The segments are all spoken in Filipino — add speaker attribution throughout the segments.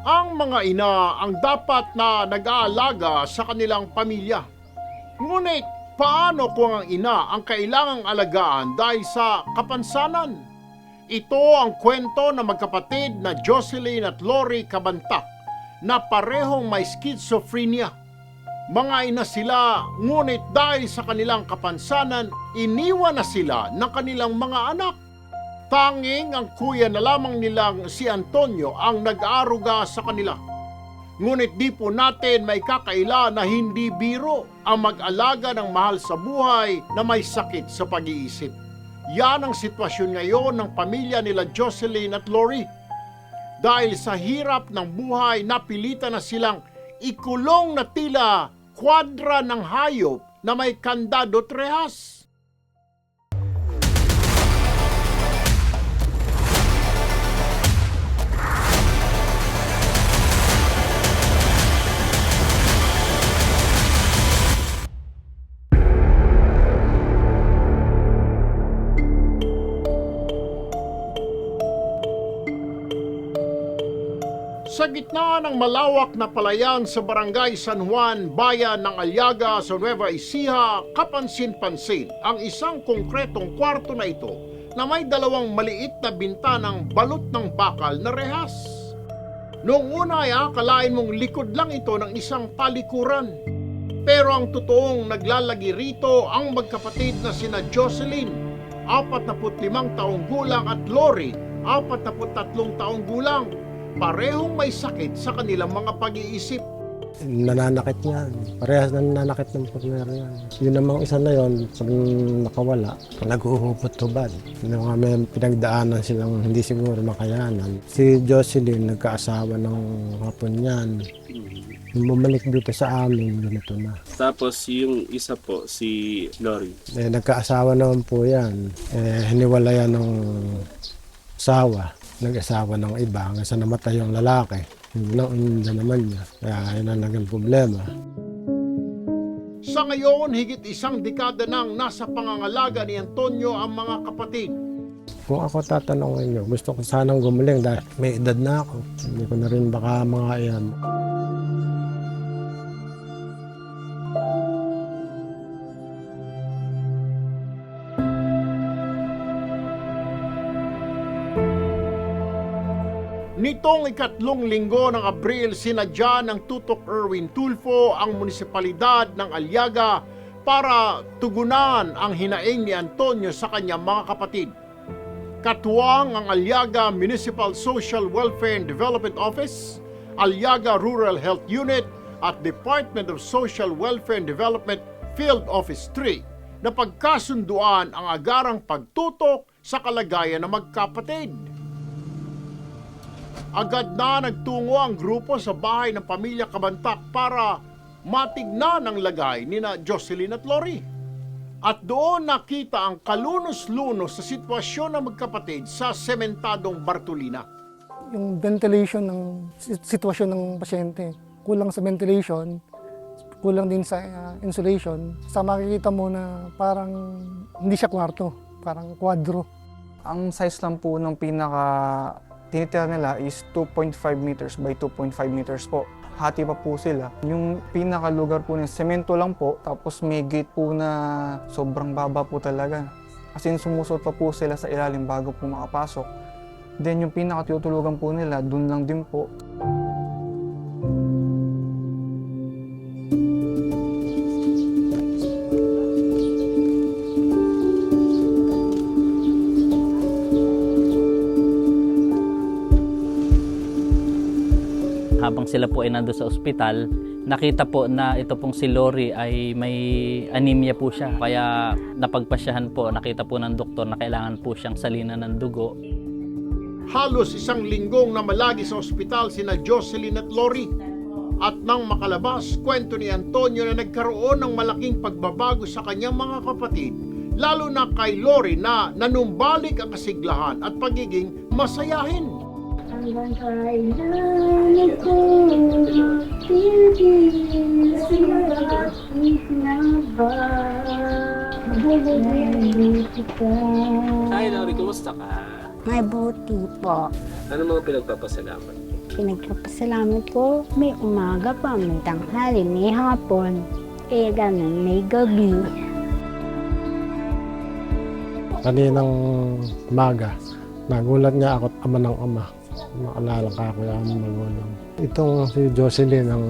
Speaker 1: Ang mga ina ang dapat na nag-aalaga sa kanilang pamilya. Ngunit paano kung ang ina ang kailangang alagaan dahil sa kapansanan? Ito ang kwento ng magkapatid na Jocelyn at Lori Cabantac na parehong may schizophrenia. Mga ina sila, ngunit dahil sa kanilang kapansanan, iniwan na sila ng kanilang mga anak. Tanging ang kuya na lamang nilang si Antonio ang nag-aaruga sa kanila. Ngunit di po natin may kakaila na hindi biro ang mag-alaga ng mahal sa buhay na may sakit sa pag-iisip. Yan ang sitwasyon ngayon ng pamilya nila Jocelyn at Lori. Dahil sa hirap ng buhay, napilitan na silang ikulong na tila kwadra ng hayop na may kandado at rehas. Sa gitna ng malawak na palayan sa Barangay San Juan, bayan ng Aliaga sa Nueva Ecija, kapansin-pansin ang isang konkretong kwarto na ito na may dalawang maliit na bintanang balot ng bakal na rehas. Noong una ay akalain mong likod lang ito ng isang palikuran. Pero ang totoong naglalagi rito ang magkapatid na sina Jocelyn, 45 taong gulang, at Lori, 43 taong gulang. Parehong may sakit sa kanilang mga pag-iisip.
Speaker 2: Nananakit niya. Parehas na nananakit ng partner niya. Yun namang isa na yun, pag nakawala, nag-uhubot-hubad. May pinagdaanan silang hindi siguro makayanan. Si Jocelyn, nagkaasawa ng hapon niyan. Yung bumalik dito sa amin, ganito na.
Speaker 3: Tapos yung isa po, si Lori.
Speaker 2: Nagkaasawa naman po yan. Hiniwalayan ng asawa. Nag-asawa ng iba hanggang sa namatay yung lalaki. Hindi naman niya. Kaya yun ang naging problema.
Speaker 1: Sa ngayon, higit isang dekada nang nasa pangangalaga ni Antonio ang mga kapatid.
Speaker 2: Kung ako tatanungin niyo, gusto ko sanang gumaling dahil may edad na ako. Hindi ko na rin baka mga iyan.
Speaker 1: Nitong ikatlong linggo ng Abril, sinadya ng Tutok Erwin Tulfo ang munisipalidad ng Aliaga para tugunan ang hinaing ni Antonio sa kanyang mga kapatid. Katuwang ang Aliaga Municipal Social Welfare and Development Office, Aliaga Rural Health Unit at Department of Social Welfare and Development Field Office 3 na pagkasunduan ang agarang pagtutok sa kalagayan ng magkapatid. Agad na nagtungo ang grupo sa bahay ng pamilya Cabantac para matignan ang lagay ni na Jocelyn at Lori. At doon nakita ang kalunos-lunos sa sitwasyon ng magkapatid sa sementadong Bartolina.
Speaker 4: Yung ventilation ng sitwasyon ng pasyente, kulang sa ventilation, kulang din sa insulation. Sa makikita mo na parang hindi siya kwarto, parang kwadro.
Speaker 5: Ang size lang po ng tinitira nila is 2.5 meters by 2.5 meters po. Hati pa po sila. Yung pinakalugar po ng semento lang po, tapos may gate po na sobrang baba po talaga. As in, sumusot pa po sila sa ilalim bago po makapasok. Then yung pinakatutulugan po nila, dun lang din po.
Speaker 6: Habang sila po ay nando sa ospital, nakita po na ito pong si Lori ay may anemia po siya. Kaya napagpasyahan po, nakita po ng doktor na kailangan po siyang salinan ng dugo.
Speaker 1: Halos isang linggong namalagi sa ospital sina Jocelyn at Lori. At nang makalabas, kwento ni Antonio na nagkaroon ng malaking pagbabago sa kanyang mga kapatid, lalo na kay Lori na nanumbalik ang kasiglahan at pagiging masayahin.
Speaker 7: Hanggang kailan ako pinag-iisip na ba? Mabubuti ka.
Speaker 3: Hi Lori, kumusta ka?
Speaker 7: May buti po.
Speaker 3: Ano mga pinagpapasalamat mo?
Speaker 7: Pinagpapasalamat ko, may umaga pa, may tanghali, may hapon. Kaya ganun, may gabi.
Speaker 2: Kaninang umaga, nagulat niya ako ama ng ama. Nakaalala ka ako yung magulang. Itong si Jocelyn ang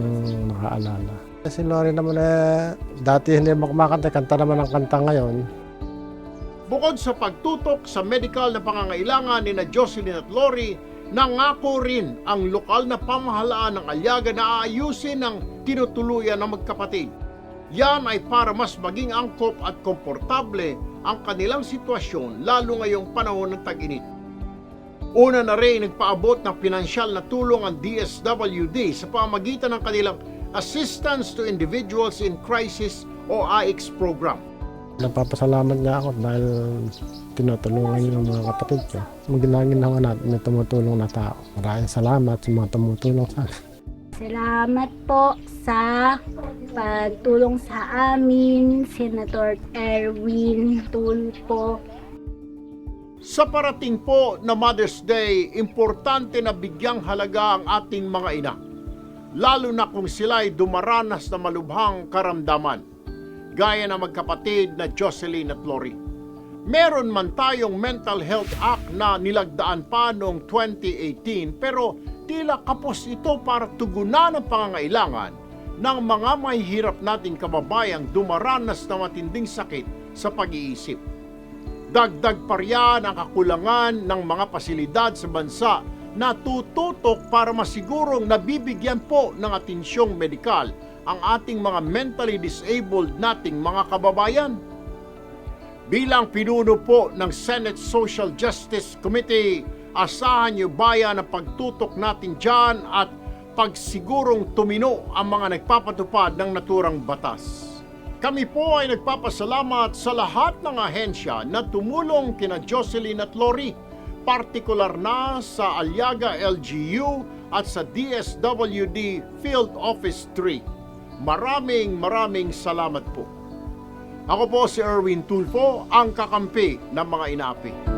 Speaker 2: nakaalala. Si Lori naman dati hindi mo kumakanta, kanta naman ang kanta ngayon.
Speaker 1: Bukod sa pagtutok sa medical na pangangailangan ni na Jocelyn at Lori, nangako rin ang lokal na pamahalaan ng Aliaga na aayusin ang tinutuluyan ng magkapatid. Yan ay para mas maging angkop at komportable ang kanilang sitwasyon lalo ngayong panahon ng tag-init. Una na rin nagpaabot ng pinansyal na tulong ang DSWD sa pamagitan ng kanilang Assistance to Individuals in Crisis o AICS program.
Speaker 2: Nagpapasalamat niya ako dahil tinutulungan niya ang mga kapatid ko. Maginangin naman natin may tumutulong na tao. Maraming salamat sa mga tumutulong sa akin.
Speaker 7: Salamat po sa pagtulong sa amin, Senator Erwin Tulfo.
Speaker 1: Sa parating po na Mother's Day, importante na bigyang halaga ang ating mga ina, lalo na kung sila'y dumaranas na malubhang karamdaman, gaya na magkapatid na Jocelyn at Lori. Meron man tayong Mental Health Act na nilagdaan pa noong 2018 pero tila kapos ito para tugunan ang pangangailangan ng mga mahihirap nating kababayang dumaranas na matinding sakit sa pag-iisip. Dagdag pa riyan ang kakulangan ng mga pasilidad sa bansa na tututok para masigurong nabibigyan po ng atensyong medikal ang ating mga mentally disabled nating mga kababayan. Bilang pinuno po ng Senate Social Justice Committee, asahan niyo bayan ang pagtutok natin dyan at pagsigurong tumino ang mga nagpapatupad ng naturang batas. Kami po ay nagpapasalamat sa lahat ng ahensya na tumulong kina Jocelyn at Lori, partikular na sa Aliaga LGU at sa DSWD Field Office 3. Maraming salamat po. Ako po si Erwin Tulfo, ang kakampi ng mga inaapi.